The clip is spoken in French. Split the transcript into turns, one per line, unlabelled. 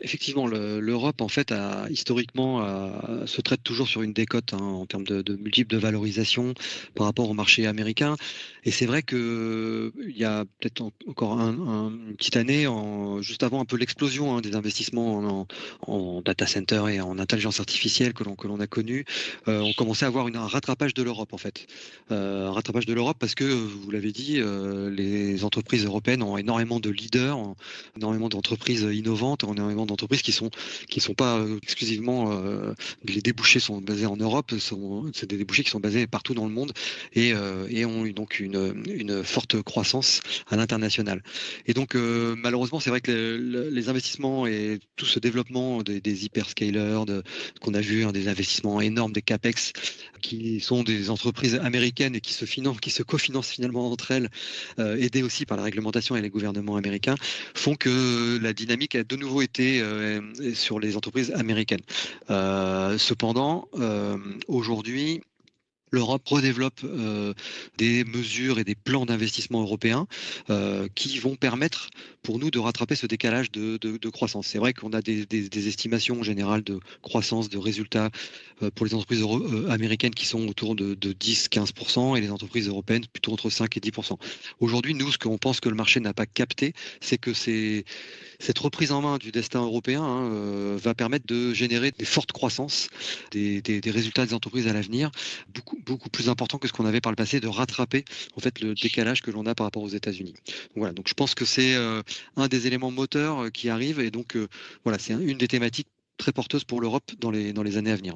Effectivement, l'Europe, en fait, historiquement, se traite toujours sur une décote, hein, en termes de multiples de valorisation par rapport au marché américain. Et c'est vrai que il y a peut-être encore une petite année, juste avant un peu l'explosion, hein, des investissements en data center et en intelligence artificielle que l'on a connu, on commençait à avoir un rattrapage de l'Europe, en fait. Un rattrapage de l'Europe parce que, vous l'avez dit, les entreprises européennes ont énormément de leaders, énormément d'entreprises innovantes, énormément d'entreprises qui sont pas exclusivement, les débouchés sont basés en Europe, c'est des débouchés qui sont basés partout dans le monde et ont eu donc une forte croissance à l'international. Et donc malheureusement, c'est vrai que les investissements et tout ce développement des hyperscalers, qu'on a vu, hein, des investissements énormes, des capex, qui sont des entreprises américaines et qui se cofinancent finalement entre elles, aidées aussi par la réglementation et les gouvernements américains, font que la dynamique a de nouveau été sur les entreprises américaines. Cependant, aujourd'hui, l'Europe redéveloppe des mesures et des plans d'investissement européens qui vont permettre pour nous de rattraper ce décalage de croissance. C'est vrai qu'on a des estimations générales de croissance, de résultats pour les entreprises américaines qui sont autour de 10-15% et les entreprises européennes plutôt entre 5 et 10%. Aujourd'hui, nous, ce qu'on pense que le marché n'a pas capté, c'est que cette reprise en main du destin européen, hein, va permettre de générer des fortes croissances, des résultats des entreprises à l'avenir, beaucoup plus importants que ce qu'on avait par le passé, de rattraper en fait le décalage que l'on a par rapport aux États-Unis. Donc voilà, donc je pense que c'est un des éléments moteurs qui arrive et donc voilà, c'est une des thématiques très porteuses pour l'Europe dans les années à venir.